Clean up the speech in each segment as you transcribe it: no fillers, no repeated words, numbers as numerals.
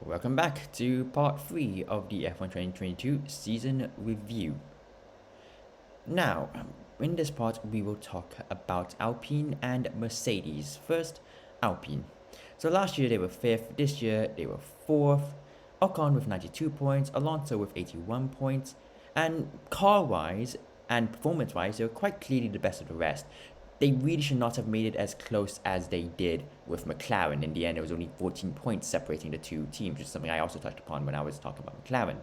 Welcome back to part 3 of the F1 2022 season review. Now, in this part, we will talk about Alpine and Mercedes. First, Alpine. So last year they were 5th, this year they were 4th. Ocon with 92 points, Alonso with 81 points, and car-wise and performance-wise, they were quite clearly the best of the rest. They really should not have made it as close as they did with McLaren. In the end, it was only 14 points separating the two teams, which is something I also touched upon when I was talking about McLaren.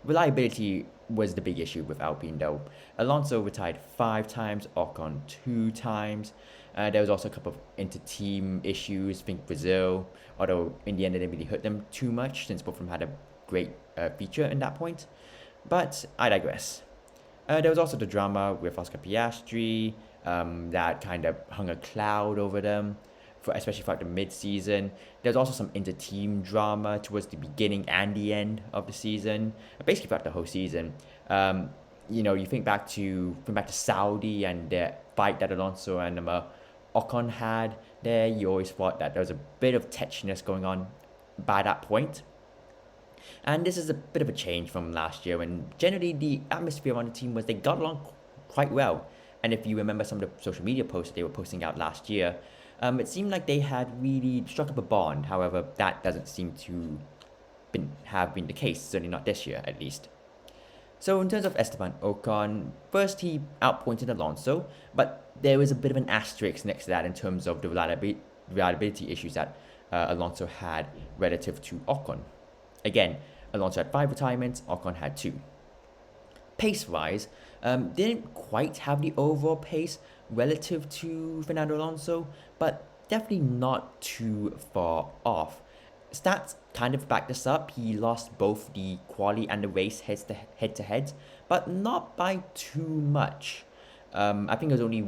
Reliability was the big issue with Alpine though. Alonso retired 5 times, Ocon 2 times. There was also a couple of inter-team issues, I think Brazil, although in the end it didn't really hurt them too much since both of them had a great feature in that point. But I digress. There was also the drama with Oscar Piastri that kind of hung a cloud over them, especially throughout the mid-season. There's also some inter-team drama towards the beginning and the end of the season, basically throughout the whole season. You think back to Saudi and the fight that Alonso and Ocon had there. You always thought that there was a bit of tetchiness going on by that point. And this is a bit of a change from last year when generally the atmosphere on the team was they got along quite well. And if you remember some of the social media posts they were posting out last year, it seemed like they had really struck up a bond. However, that doesn't seem to have been the case, certainly not this year at least. So in terms of Esteban Ocon, first he outpointed Alonso, but there was a bit of an asterisk next to that in terms of the reliability issues that Alonso had relative to Ocon. Again, Alonso had 5 retirements, Ocon had 2. Pace-wise, didn't quite have the overall pace relative to Fernando Alonso, but definitely not too far off. Stats kind of back this up. He lost both the quali and the race head-to-heads, but not by too much. I think it was only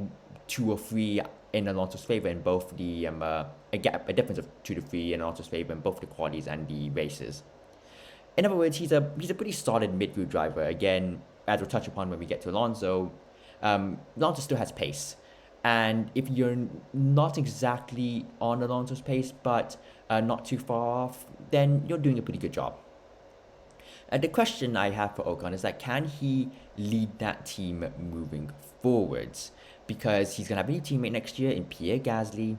2 or 3 in Alonso's favor in both the a difference of 2 to 3 in Alonso's favor in both the qualis and the races. In other words, he's a pretty solid midfield driver. Again, as we'll touch upon when we get to Alonso, Alonso still has pace. And if you're not exactly on Alonso's pace, but not too far off, then you're doing a pretty good job. The question I have for Ocon is that can he lead that team moving forwards? Because he's going to have a new teammate next year in Pierre Gasly,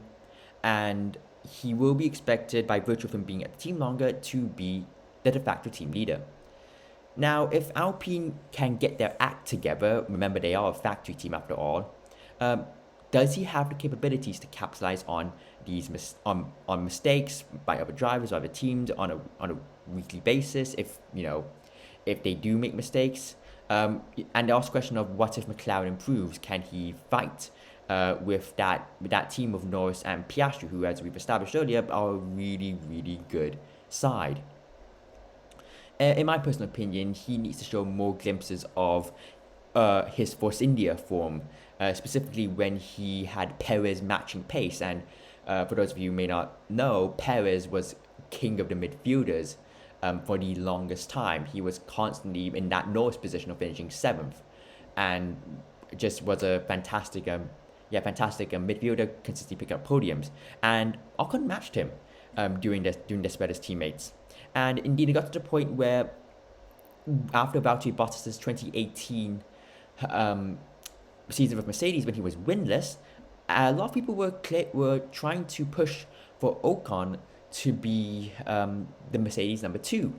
and he will be expected, by virtue of him being at the team longer, to be the de facto team leader. Now, if Alpine can get their act together, remember they are a factory team after all, does he have the capabilities to capitalize on these on mistakes by other drivers or other teams on a weekly basis if they do make mistakes? And the also question of what if McLaren improves? Can he fight with that team of Norris and Piastri, who, as we've established earlier, are a really, really good side? In my personal opinion, he needs to show more glimpses of his Force India form, specifically when he had Perez matching pace. And for those of you who may not know, Perez was king of the midfielders for the longest time. He was constantly in that Norris position of finishing 7th, and just was a fantastic midfielder, consistently picking up podiums. And Ocon matched him during this with his teammates. And indeed, it got to the point where, after Valtteri Bottas' 2018 season with Mercedes, when he was winless, a lot of people were trying to push for Ocon to be the Mercedes number 2,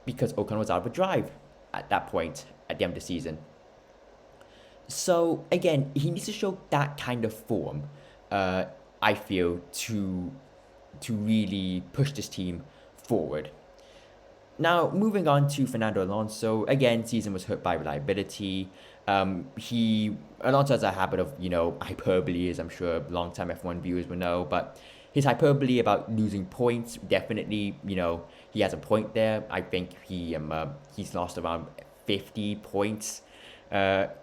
because Ocon was out of a drive at that point at the end of the season. So again, he needs to show that kind of form, I feel, to really push this team forward. Now, moving on to Fernando Alonso, again, season was hurt by reliability. Alonso has a habit of, hyperbole, as I'm sure long-time F1 viewers will know, but his hyperbole about losing points, definitely, he has a point there. I think he's lost around 50 points,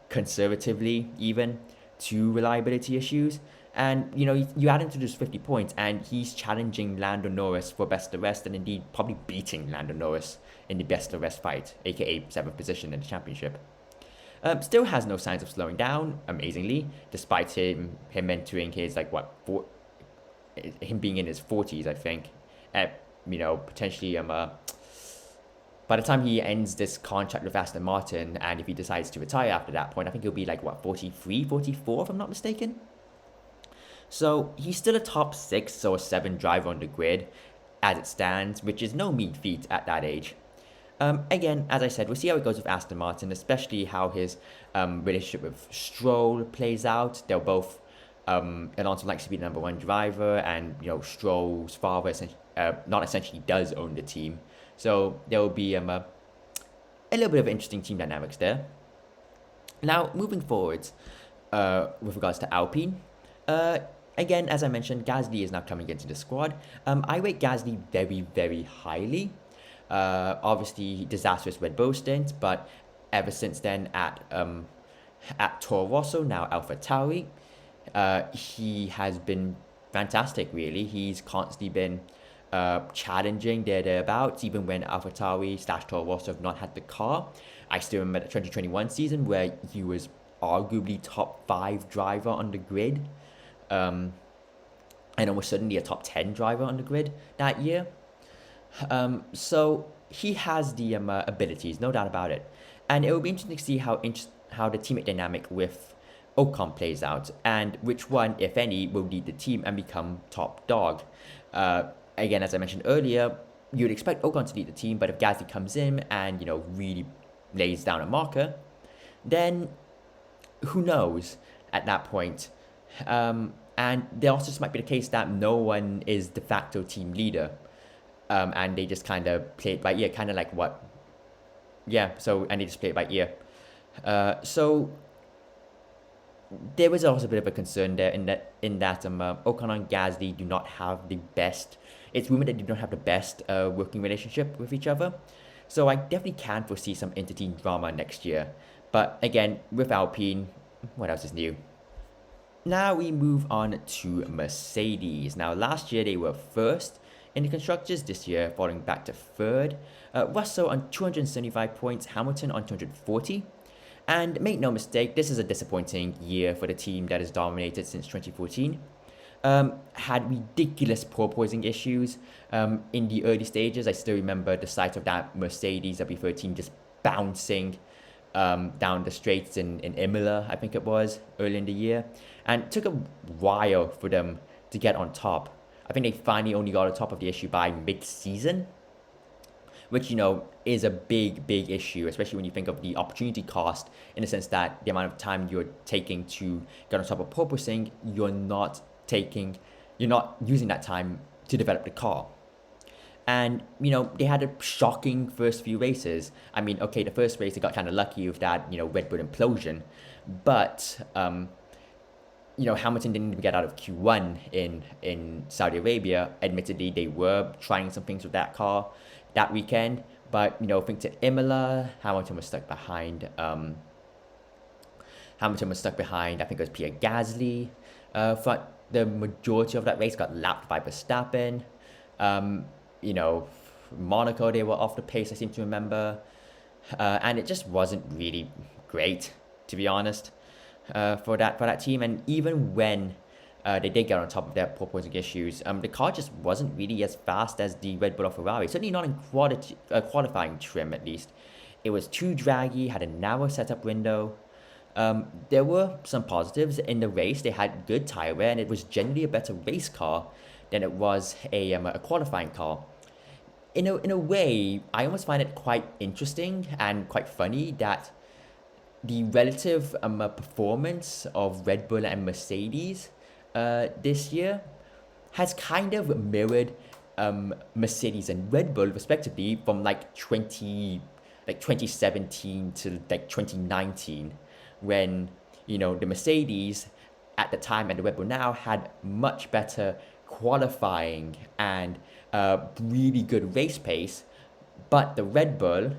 conservatively even, to reliability issues. And, you add into those 50 points, and he's challenging Lando Norris for best of the rest, and indeed probably beating Lando Norris in the best of the rest fight, aka 7th position in the championship. Still has no signs of slowing down, amazingly, despite him entering his, him being in his 40s, I think. potentially by the time he ends this contract with Aston Martin, and if he decides to retire after that point, I think he'll be like, what, 43, 44, if I'm not mistaken? So he's still a top 6 or 7 driver on the grid as it stands, which is no mean feat at that age. Again, as I said, we'll see how it goes with Aston Martin, especially how his relationship with Stroll plays out. They'll both, Alonso likes to be the number 1 driver, and Stroll's father not essentially does own the team. So there will be a little bit of interesting team dynamics there. Now, moving forward, with regards to Alpine, again, as I mentioned, Gasly is now coming into the squad. I rate Gasly very, very highly. Obviously, disastrous Red Bull stint, but ever since then at Toro Rosso, now AlphaTauri, he has been fantastic, really. He's constantly been challenging thereabouts, even when AlphaTauri/Toro Rosso have not had the car. I still remember the 2021 season where he was arguably top 5 driver on the grid, and almost certainly a top 10 driver on the grid that year. So he has the abilities, no doubt about it. And it will be interesting to see how the teammate dynamic with Ocon plays out, and which one, if any, will lead the team and become top dog. Again, as I mentioned earlier, you'd expect Ocon to lead the team, but if Gasly comes in and really lays down a marker, then who knows at that point. And there also just might be the case that no one is de facto team leader. And they just kind of play it by ear, kind of like what? Yeah, and they just play it by ear. So there was also a bit of a concern there in that Ocon and Gasly do not have the best. It's rumored that they don't have the best working relationship with each other. So I definitely can foresee some inter-team drama next year. But again, with Alpine, what else is new? Now we move on to Mercedes. Now last year they were first in the constructors, this year falling back to third. Russell on 275 points, Hamilton on 240. And make no mistake, this is a disappointing year for the team that has dominated since 2014. Had ridiculous porpoising issues in the early stages. I still remember the sight of that Mercedes W13 just bouncing down the straights in Imola, I think it was, early in the year. And it took a while for them to get on top. I think they finally only got on top of the issue by mid-season, which, is a big, big issue, especially when you think of the opportunity cost, in the sense that the amount of time you're taking to get on top of porpoising, you're not using that time to develop the car. And, they had a shocking first few races. I mean, okay, the first race, they got kind of lucky with that, Red Bull implosion. But, Hamilton didn't even get out of Q1 in Saudi Arabia. Admittedly, they were trying some things with that car that weekend. But, I think to Imola, Hamilton was stuck behind. I think it was Pierre Gasly. For the majority of that race got lapped by Verstappen. Monaco, they were off the pace, I seem to remember. And it just wasn't really great, to be honest, for that team. And even when they did get on top of their porpoising issues, the car just wasn't really as fast as the Red Bull or Ferrari, certainly not in qualifying trim at least. It was too draggy, had a narrow setup window. There were some positives in the race. They had good tyre wear, and it was generally a better race car than it was a qualifying car. In a way, I almost find it quite interesting and quite funny that the relative performance of Red Bull and Mercedes this year has kind of mirrored Mercedes and Red Bull respectively from 2017 to 2019, when the Mercedes at the time and the Red Bull now had much better qualifying and really good race pace, but the Red Bull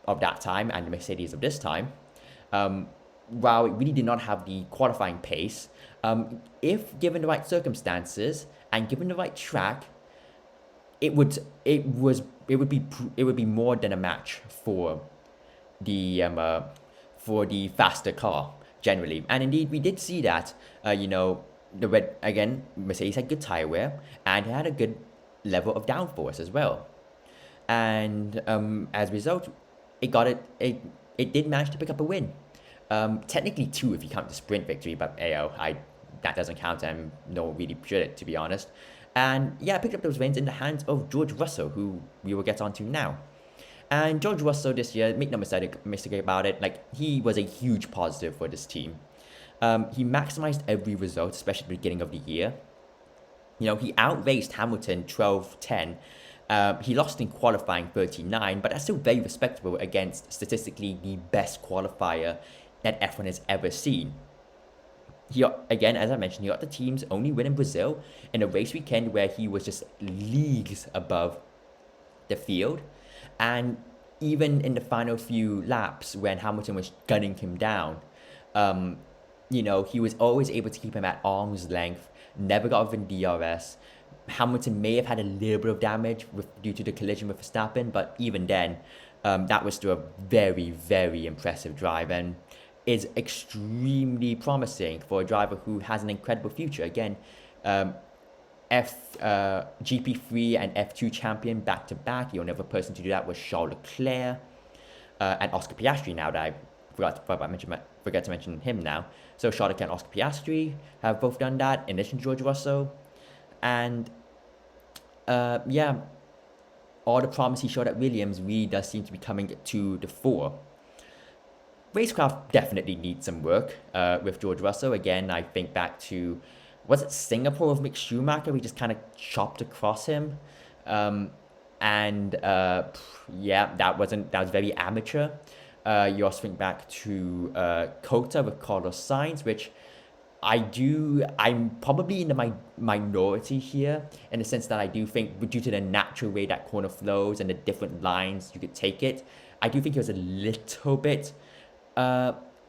of that time and the Mercedes of this time, while it really did not have the qualifying pace, if given the right circumstances and given the right track, it would be more than a match for the faster car generally. And indeed, we did see that. Mercedes had good tire wear and it had a good level of downforce as well. And as a result, it did manage to pick up a win. Technically two if you count the sprint victory, but that doesn't count and no one really should, to be honest. And yeah, I picked up those wins in the hands of George Russell, who we will get on to now. And George Russell this year, make no mistake about it, like he was a huge positive for this team. He maximized every result, especially at the beginning of the year. You know, he outraced Hamilton 12-10. He lost in qualifying 39, but that's still very respectable against statistically the best qualifier that F1 has ever seen. Again, as I mentioned, he got the team's only win in Brazil in a race weekend where he was just leagues above the field. And even in the final few laps when Hamilton was gunning him down, he was always able to keep him at arm's length, never got within DRS. Hamilton may have had a little bit of damage due to the collision with Verstappen, but even then, that was still a very, very impressive drive and is extremely promising for a driver who has an incredible future. Again, GP3 and F2 champion back to back. The only other person to do that was Charles Leclerc and Oscar Piastri. Now that I forgot to mention him now. So Charles Leclerc and Oscar Piastri have both done that, in addition to George Russell. And all the promise he showed at Williams really does seem to be coming to the fore. Racecraft definitely needs some work with George Russell. Again, I think back to, was it Singapore with Mick Schumacher? We just kind of chopped across him. That was very amateur. You also think back to Kota with Carlos Sainz, which I'm probably in the minority here, in the sense that I do think, due to the natural way that corner flows and the different lines you could take it, I do think it was a little bit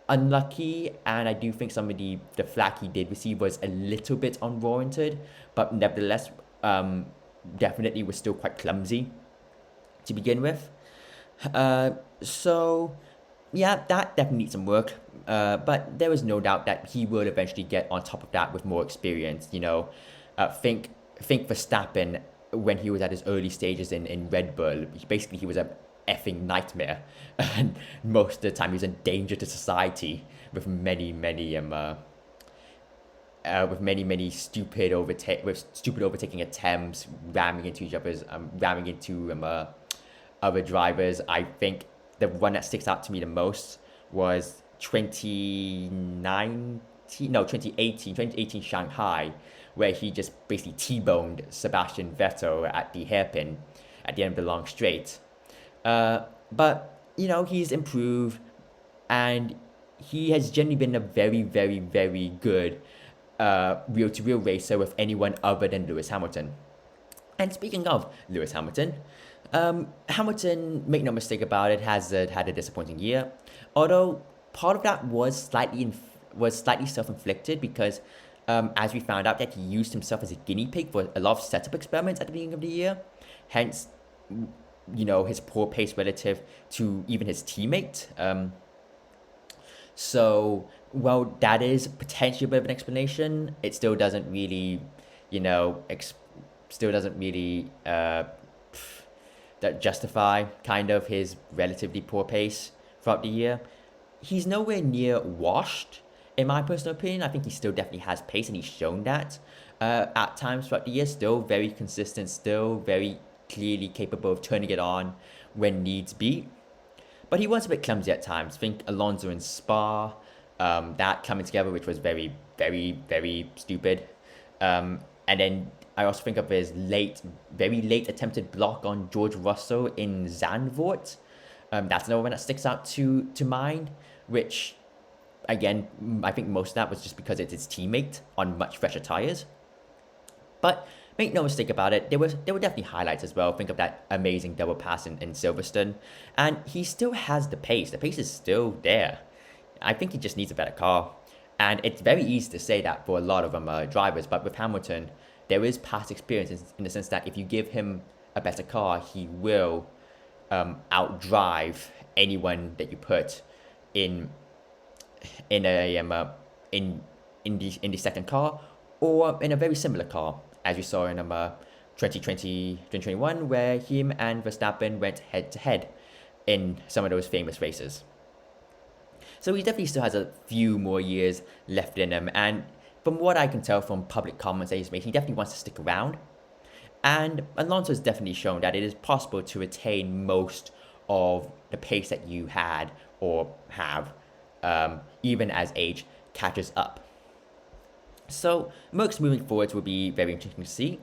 unlucky, and I do think some of the flack he did receive was a little bit unwarranted, but nevertheless, definitely was still quite clumsy to begin with. So yeah, that definitely needs some work. But there is no doubt that he will eventually get on top of that with more experience. Think Verstappen when he was at his early stages in Red Bull. He was a effing nightmare, and most of the time he was a danger to society with many stupid overtaking attempts, ramming into other drivers. I think the one that sticks out to me the most was 2018 Shanghai, where he just basically T-boned Sebastian Vettel at the hairpin at the end of the long straight. But he's improved, and he has generally been a very, very, very good wheel-to-wheel racer with anyone other than Lewis Hamilton. And speaking of Lewis Hamilton, Hamilton, make no mistake about it, has had a disappointing year. Although part of that was slightly self-inflicted, because as we found out that he used himself as a guinea pig for a lot of setup experiments at the beginning of the year. Hence, his poor pace relative to even his teammate. So, well, that is potentially a bit of an explanation. It still doesn't really, that justify kind of his relatively poor pace throughout the year. He's nowhere near washed, in my personal opinion. I think he still definitely has pace, and he's shown that at times throughout the year. Still very consistent, still very clearly capable of turning it on when needs be. But he was a bit clumsy at times. Think Alonso in Spa, that coming together, which was very, very, very stupid. And then I also think of his very late attempted block on George Russell in Zandvoort. That's another one that sticks out to mind, which, again, I think most of that was just because it's his teammate on much fresher tires. But make no mistake about it, there were definitely highlights as well. Think of that amazing double pass in Silverstone. And he still has the pace. The pace is still there. I think he just needs a better car. And it's very easy to say that for a lot of drivers, but with Hamilton, there is past experience in the sense that if you give him a better car, he will outdrive anyone that you put in the second car, or in a very similar car, as you saw in 2020, 2021, where him and Verstappen went head to head in some of those famous races. So he definitely still has a few more years left in him, and from what I can tell from public comments that he's made, he definitely wants to stick around. And Alonso has definitely shown that it is possible to retain most of the pace that you had or have, even as age catches up. So Mercs moving forwards will be very interesting to see.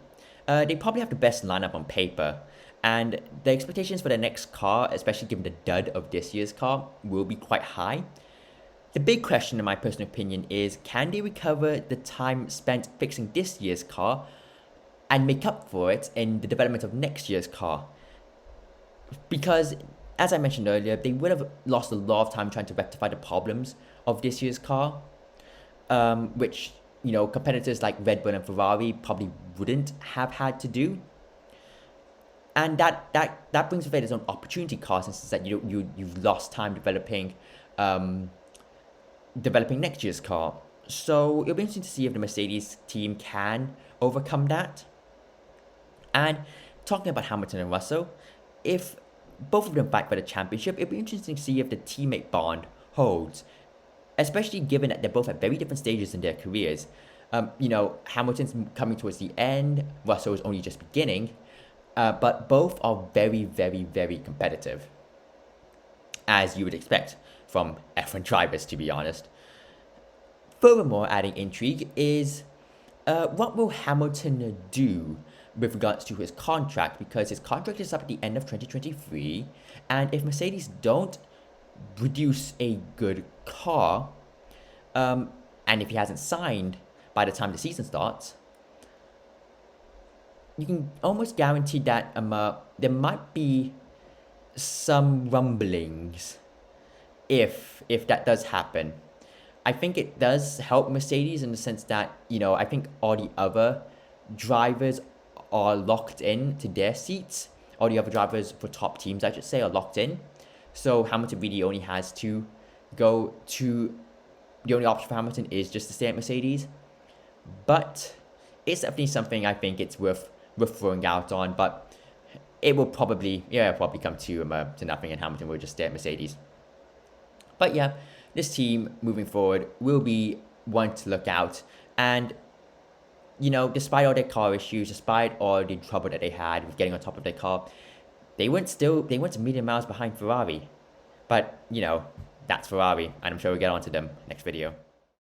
They probably have the best lineup on paper, and the expectations for the next car, especially given the dud of this year's car, will be quite high. The big question, in my personal opinion, is can they recover the time spent fixing this year's car and make up for it in the development of next year's car? Because, as I mentioned earlier, they would have lost a lot of time trying to rectify the problems of this year's car, which, you know, competitors like Red Bull and Ferrari probably wouldn't have had to do. And that brings with it its own opportunity cost, in the sense that you've lost time developing next year's car. So it'll be interesting to see if the Mercedes team can overcome that. And talking about Hamilton and Russell, if both of them fight for the championship, it'll be interesting to see if the teammate bond holds, especially given that they're both at very different stages in their careers. You know, Hamilton's coming towards the end, Russell is only just beginning, but both are very, very, very competitive, as you would expect from F1 drivers, to be honest. Furthermore, adding intrigue is what will Hamilton do with regards to his contract, because his contract is up at the end of 2023, and if Mercedes don't produce a good car, and if he hasn't signed by the time the season starts, you can almost guarantee that there might be some rumblings if that does happen. I think it does help Mercedes in the sense that, you know, I think all the other drivers are locked in to their seats. All the other drivers for top teams, I should say, are locked in. So Hamilton really only has to go to... The only option for Hamilton is just to stay at Mercedes. But it's definitely something I think it's worth throwing out on. But it will probably come to nothing, and Hamilton will just stay at Mercedes. But yeah, this team moving forward will be one to look out. And, you know, despite all their car issues, despite all the trouble that they had with getting on top of their car, they weren't a million miles behind Ferrari. But, you know, that's Ferrari, and I'm sure we'll get onto them next video.